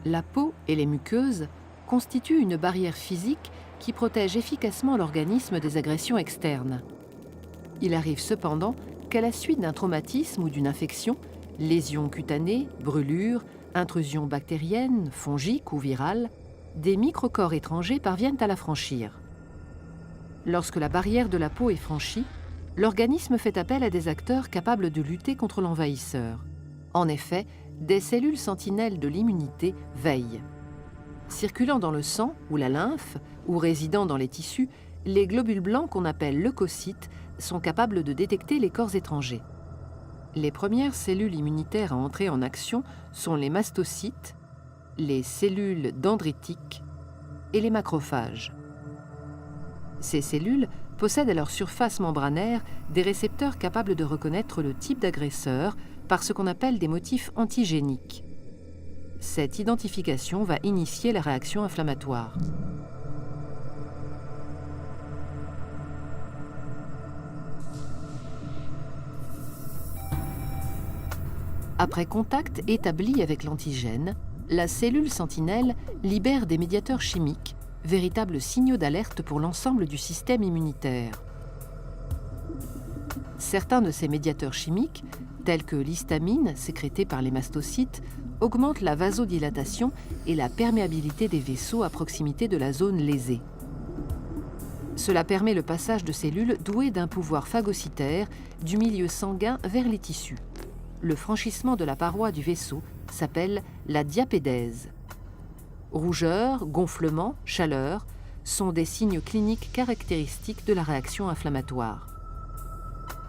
La peau et les muqueuses constituent une barrière physique qui protège efficacement l'organisme des agressions externes. Il arrive cependant qu'à la suite d'un traumatisme ou d'une infection, lésions cutanées, brûlures, intrusions bactériennes, fongiques ou virales, des microcorps étrangers parviennent à la franchir. Lorsque la barrière de la peau est franchie, l'organisme fait appel à des acteurs capables de lutter contre l'envahisseur. En effet, des cellules sentinelles de l'immunité veillent. Circulant dans le sang ou la lymphe, ou résidant dans les tissus, les globules blancs qu'on appelle leucocytes sont capables de détecter les corps étrangers. Les premières cellules immunitaires à entrer en action sont les mastocytes, les cellules dendritiques et les macrophages. Ces cellules possèdent à leur surface membranaire des récepteurs capables de reconnaître le type d'agresseur par ce qu'on appelle des motifs antigéniques. Cette identification va initier la réaction inflammatoire. Après contact établi avec l'antigène, la cellule sentinelle libère des médiateurs chimiques, véritables signaux d'alerte pour l'ensemble du système immunitaire. Certains de ces médiateurs chimiques, tels que l'histamine sécrétée par les mastocytes, augmentent la vasodilatation et la perméabilité des vaisseaux à proximité de la zone lésée. Cela permet le passage de cellules douées d'un pouvoir phagocytaire du milieu sanguin vers les tissus. Le franchissement de la paroi du vaisseau s'appelle la diapédèse. Rougeur, gonflement, chaleur sont des signes cliniques caractéristiques de la réaction inflammatoire.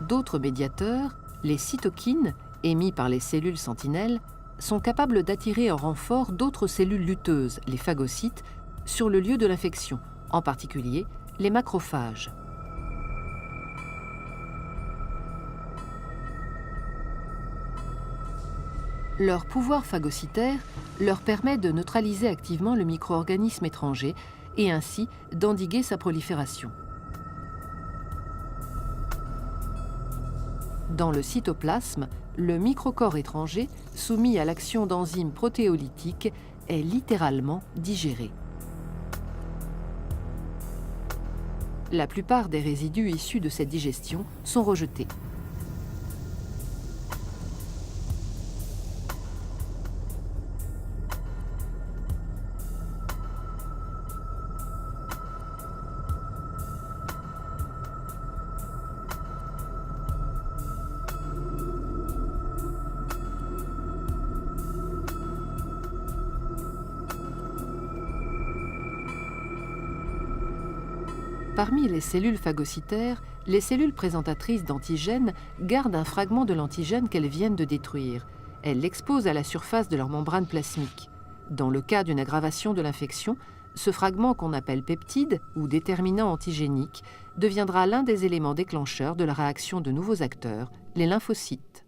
D'autres médiateurs, les cytokines, émis par les cellules sentinelles, sont capables d'attirer en renfort d'autres cellules lutteuses, les phagocytes, sur le lieu de l'infection, en particulier les macrophages. Leur pouvoir phagocytaire leur permet de neutraliser activement le micro-organisme étranger et ainsi d'endiguer sa prolifération. Dans le cytoplasme, le microcorps étranger, soumis à l'action d'enzymes protéolytiques, est littéralement digéré. La plupart des résidus issus de cette digestion sont rejetés. Parmi les cellules phagocytaires, les cellules présentatrices d'antigènes gardent un fragment de l'antigène qu'elles viennent de détruire. Elles l'exposent à la surface de leur membrane plasmique. Dans le cas d'une aggravation de l'infection, ce fragment qu'on appelle peptide ou déterminant antigénique deviendra l'un des éléments déclencheurs de la réaction de nouveaux acteurs, les lymphocytes.